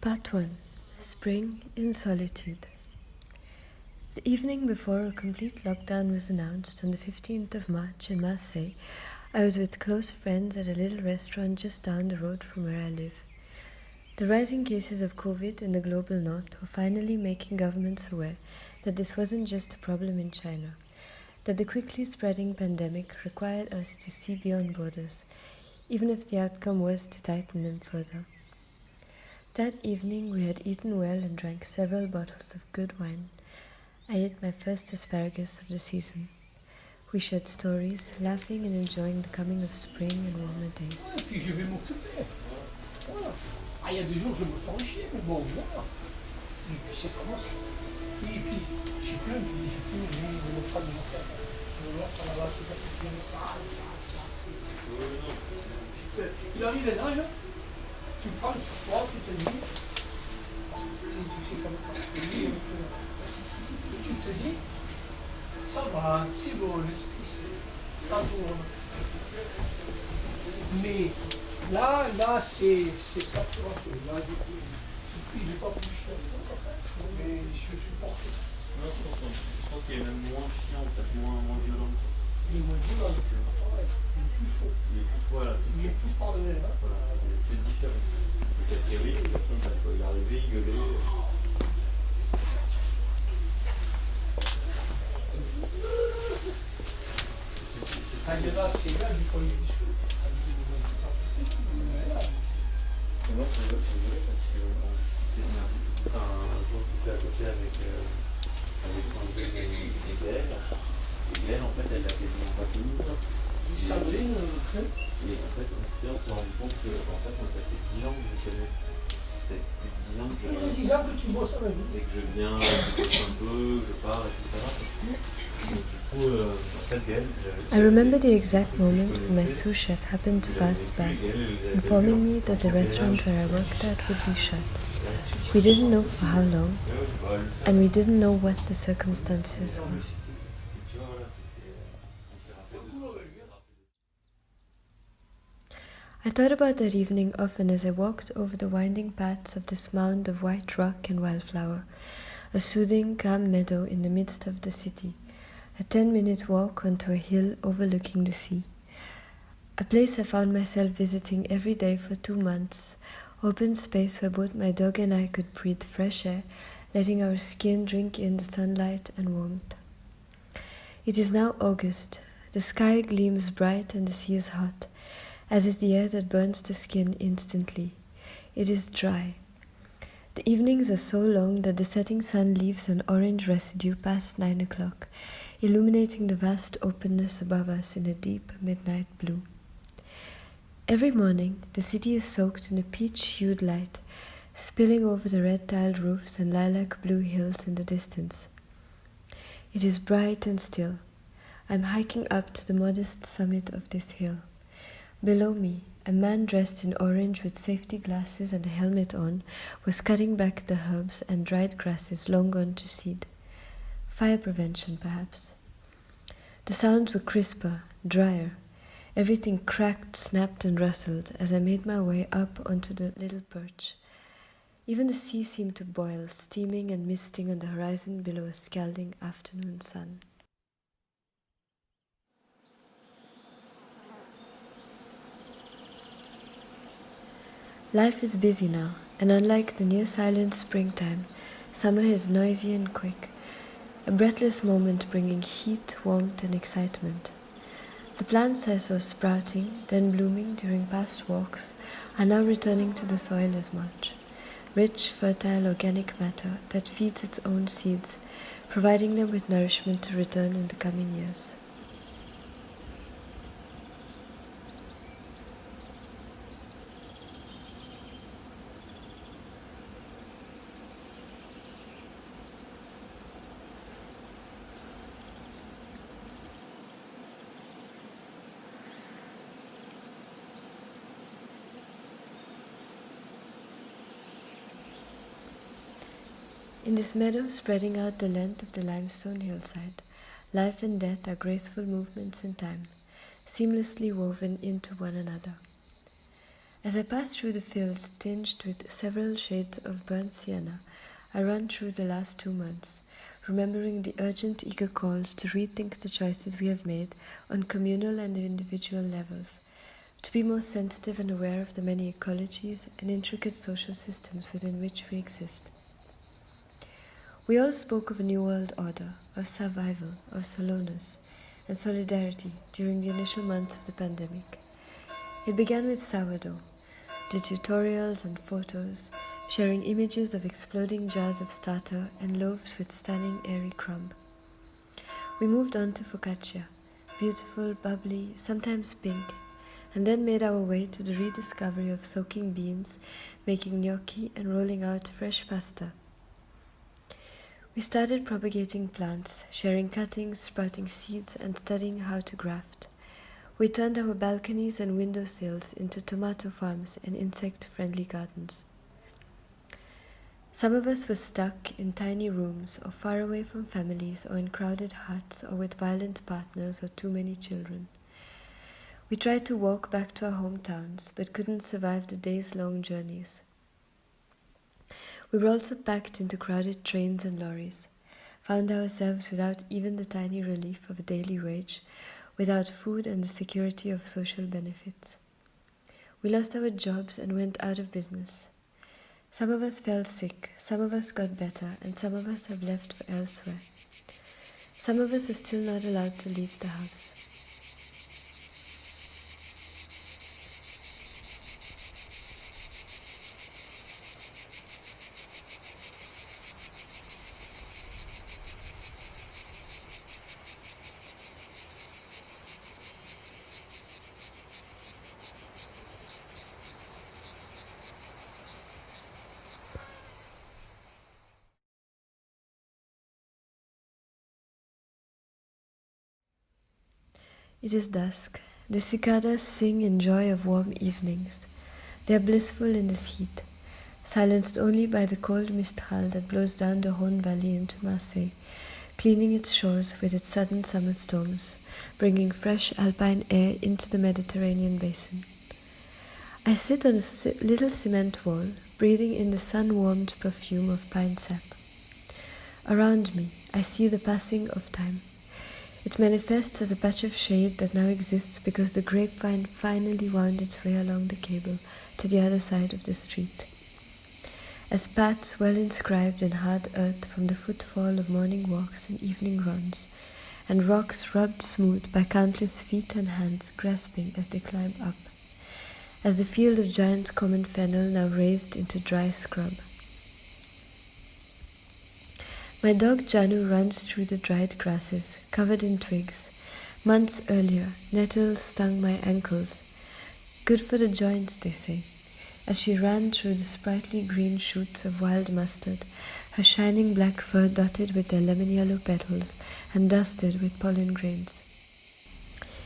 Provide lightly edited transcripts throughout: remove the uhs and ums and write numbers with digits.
Part 1. Spring in Solitude. The evening before a complete lockdown was announced on the 15th of March in Marseille, I was with close friends at a little restaurant just down the road from where I live. The rising cases of COVID in the global north were finally making governments aware that this wasn't just a problem in China, that the quickly spreading pandemic required us to see beyond borders, even if the outcome was to tighten them further. That evening we had eaten well and drank several bottles of good wine. I ate my first asparagus of the season. We shared stories, laughing and enjoying the coming of spring and warmer days. Et puis je vais m'occuper. Voilà. Ah, il y a des jours je me fais chier, mais bon, voilà. Et puis c'est comme ça. Et puis, je sais plus, de me faire de mon frère. Je me lance à la base, c'est ça. Il arrive à l'âge, tu prends le surpoids, tu te dis, et tu sais comme ça. Et tu te dis, ça va, c'est bon, l'esprit, ça tourne. Mais là, c'est saturation. Là, du coup, il n'est pas plus chiant. Mais je supporte. Non, je pense qu'il est même moins chiant, peut-être moins violent. Il est moins violent, c'est pareil. Il est plus faux. Voilà. Il est plus pardonné. Hein. Voilà, c'est différent. Peut-être oui, personne va y arriver, gueuler. Ah, il y en a, c'est là, du premier discours. Moi, je rigole parce que un jour, j'étais à côté avec Sandrine et Gelin. Et Gelin, en fait, elle l'a quasiment pas connue. Sandrine, et en fait, on s'est rendu compte que, en fait, moi, ça fait 10 ans que je connais. Ça fait plus de 10 ans que je ça fait 10 ans que tu bosses avec lui. Et que je viens, je bosse un peu, je pars, etc. I remember the exact moment when my sous chef happened to pass by, informing me that the restaurant where I worked at would be shut. We didn't know for how long, and we didn't know what the circumstances were. I thought about that evening often as I walked over the winding paths of this mound of white rock and wildflower, a soothing, calm meadow in the midst of the city, a 10-minute walk onto a hill overlooking the sea. A place I found myself visiting every day for 2 months, open space where both my dog and I could breathe fresh air, letting our skin drink in the sunlight and warmth. It is now August. The sky gleams bright and the sea is hot, as is the air that burns the skin instantly. It is dry. The evenings are so long that the setting sun leaves an orange residue past 9 o'clock, illuminating the vast openness above us in a deep midnight blue. Every morning, the city is soaked in a peach-hued light, spilling over the red-tiled roofs and lilac-blue hills in the distance. It is bright and still. I'm hiking up to the modest summit of this hill. Below me, a man dressed in orange with safety glasses and a helmet on was cutting back the herbs and dried grasses long gone to seed. Fire prevention, perhaps. The sounds were crisper, drier. Everything cracked, snapped and rustled as I made my way up onto the little perch. Even the sea seemed to boil, steaming and misting on the horizon below a scalding afternoon sun. Life is busy now, and unlike the near-silent springtime, summer is noisy and quick, a breathless moment bringing heat, warmth and excitement. The plants I saw sprouting, then blooming during past walks, are now returning to the soil as mulch, rich, fertile organic matter that feeds its own seeds, providing them with nourishment to return in the coming years. In this meadow spreading out the length of the limestone hillside, life and death are graceful movements in time, seamlessly woven into one another. As I pass through the fields tinged with several shades of burnt sienna, I run through the last 2 months, remembering the urgent, eager calls to rethink the choices we have made on communal and individual levels, to be more sensitive and aware of the many ecologies and intricate social systems within which we exist. We all spoke of a new world order, of survival, of solowness, and solidarity during the initial months of the pandemic. It began with sourdough, the tutorials and photos, sharing images of exploding jars of starter and loaves with stunning airy crumb. We moved on to focaccia, beautiful, bubbly, sometimes pink, and then made our way to the rediscovery of soaking beans, making gnocchi and rolling out fresh pasta. We started propagating plants, sharing cuttings, sprouting seeds, and studying how to graft. We turned our balconies and windowsills into tomato farms and insect-friendly gardens. Some of us were stuck in tiny rooms or far away from families or in crowded huts or with violent partners or too many children. We tried to walk back to our hometowns but couldn't survive the days-long journeys. We were also packed into crowded trains and lorries, found ourselves without even the tiny relief of a daily wage, without food and the security of social benefits. We lost our jobs and went out of business. Some of us fell sick, some of us got better, and some of us have left for elsewhere. Some of us are still not allowed to leave the house. It is dusk. The cicadas sing in joy of warm evenings. They are blissful in this heat, silenced only by the cold mistral that blows down the Rhône Valley into Marseille, cleaning its shores with its sudden summer storms, bringing fresh alpine air into the Mediterranean basin. I sit on a little cement wall, breathing in the sun-warmed perfume of pine sap. Around me, I see the passing of time. It manifests as a patch of shade that now exists because the grapevine finally wound its way along the cable to the other side of the street. As paths well inscribed in hard earth from the footfall of morning walks and evening runs, and rocks rubbed smooth by countless feet and hands grasping as they climb up, as the field of giant common fennel now raised into dry scrub. My dog Janu runs through the dried grasses, covered in twigs. Months earlier, nettles stung my ankles. Good for the joints, they say, as she ran through the sprightly green shoots of wild mustard, her shining black fur dotted with their lemon-yellow petals and dusted with pollen grains.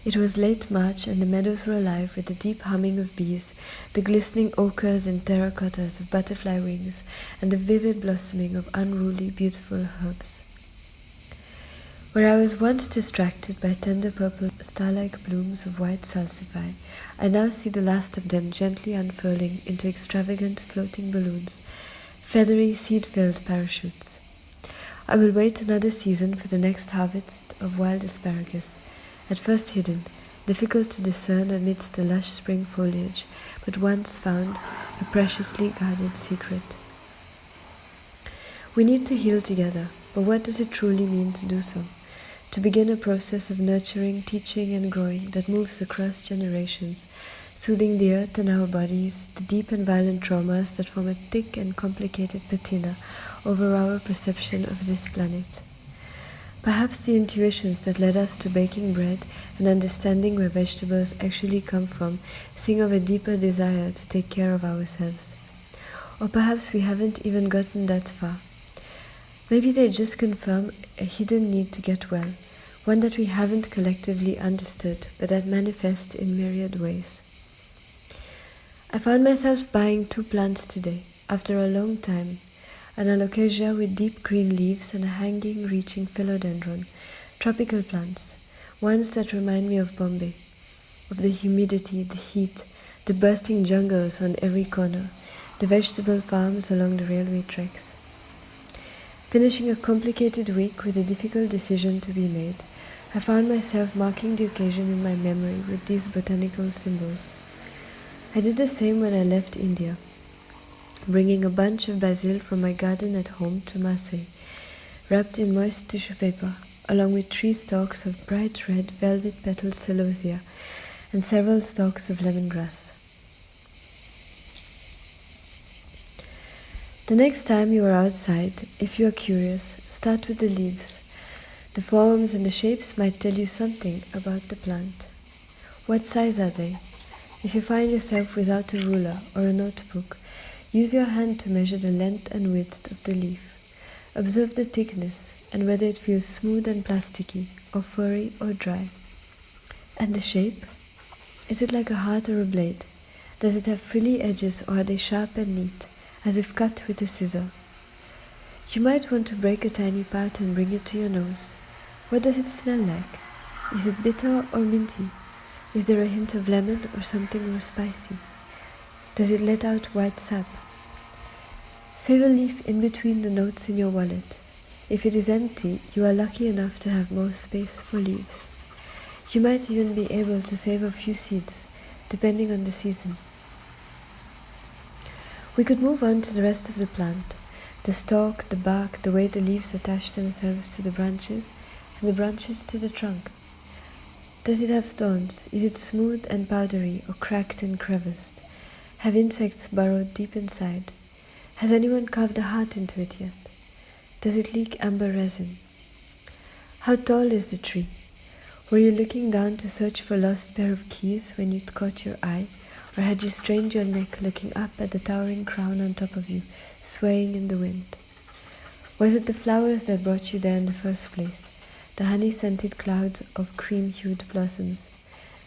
It was late March and the meadows were alive with the deep humming of bees, the glistening ochres and terracottas of butterfly wings, and the vivid blossoming of unruly, beautiful herbs. Where I was once distracted by tender purple star-like blooms of white salsify, I now see the last of them gently unfurling into extravagant floating balloons, feathery seed-filled parachutes. I will wait another season for the next harvest of wild asparagus, at first hidden, difficult to discern amidst the lush spring foliage, but once found, a preciously guarded secret. We need to heal together, but what does it truly mean to do so? To begin a process of nurturing, teaching, and growing that moves across generations, soothing the earth and our bodies, the deep and violent traumas that form a thick and complicated patina over our perception of this planet. Perhaps the intuitions that led us to baking bread and understanding where vegetables actually come from sing of a deeper desire to take care of ourselves. Or perhaps we haven't even gotten that far. Maybe they just confirm a hidden need to get well, one that we haven't collectively understood, but that manifests in myriad ways. I found myself buying 2 plants today, after a long time, an alocasia with deep green leaves and a hanging, reaching philodendron, tropical plants, ones that remind me of Bombay, of the humidity, the heat, the bursting jungles on every corner, the vegetable farms along the railway tracks. Finishing a complicated week with a difficult decision to be made, I found myself marking the occasion in my memory with these botanical symbols. I did the same when I left India, bringing a bunch of basil from my garden at home to Marseille, wrapped in moist tissue paper, along with 3 stalks of bright red velvet-petaled celosia and several stalks of lemongrass. The next time you are outside, if you are curious, start with the leaves. The forms and the shapes might tell you something about the plant. What size are they? If you find yourself without a ruler or a notebook, use your hand to measure the length and width of the leaf. Observe the thickness and whether it feels smooth and plasticky, or furry or dry. And the shape? Is it like a heart or a blade? Does it have frilly edges or are they sharp and neat, as if cut with a scissor? You might want to break a tiny part and bring it to your nose. What does it smell like? Is it bitter or minty? Is there a hint of lemon or something more spicy? Does it let out white sap? Save a leaf in between the notes in your wallet. If it is empty, you are lucky enough to have more space for leaves. You might even be able to save a few seeds, depending on the season. We could move on to the rest of the plant. The stalk, the bark, the way the leaves attach themselves to the branches, and the branches to the trunk. Does it have thorns? Is it smooth and powdery, or cracked and creviced? Have insects burrowed deep inside? Has anyone carved a heart into it yet? Does it leak amber resin? How tall is the tree? Were you looking down to search for a lost pair of keys when it caught your eye, or had you strained your neck looking up at the towering crown on top of you, swaying in the wind? Was it the flowers that brought you there in the first place, the honey-scented clouds of cream-hued blossoms,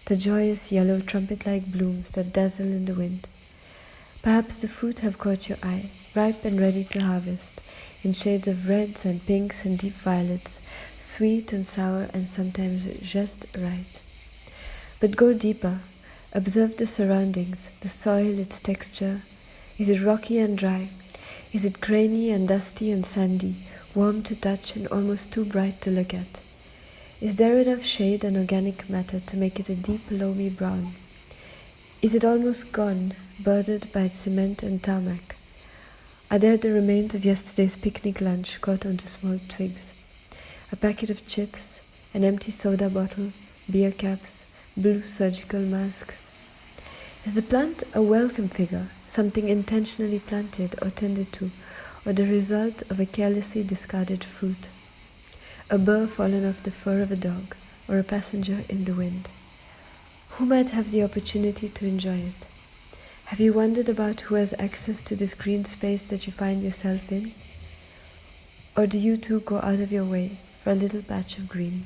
the joyous yellow trumpet-like blooms that dazzle in the wind? Perhaps the fruit have caught your eye, ripe and ready to harvest, in shades of reds and pinks and deep violets, sweet and sour and sometimes just right. But go deeper. Observe the surroundings, the soil, its texture. Is it rocky and dry? Is it grainy and dusty and sandy, warm to touch and almost too bright to look at? Is there enough shade and organic matter to make it a deep, loamy brown? Is it almost gone, bordered by cement and tarmac? Are there the remains of yesterday's picnic lunch caught onto small twigs? A packet of chips, an empty soda bottle, beer caps, blue surgical masks. Is the plant a welcome figure, something intentionally planted or tended to, or the result of a carelessly discarded fruit? A burr fallen off the fur of a dog, or a passenger in the wind? Who might have the opportunity to enjoy it? Have you wondered about who has access to this green space that you find yourself in? Or do you too go out of your way for a little patch of green?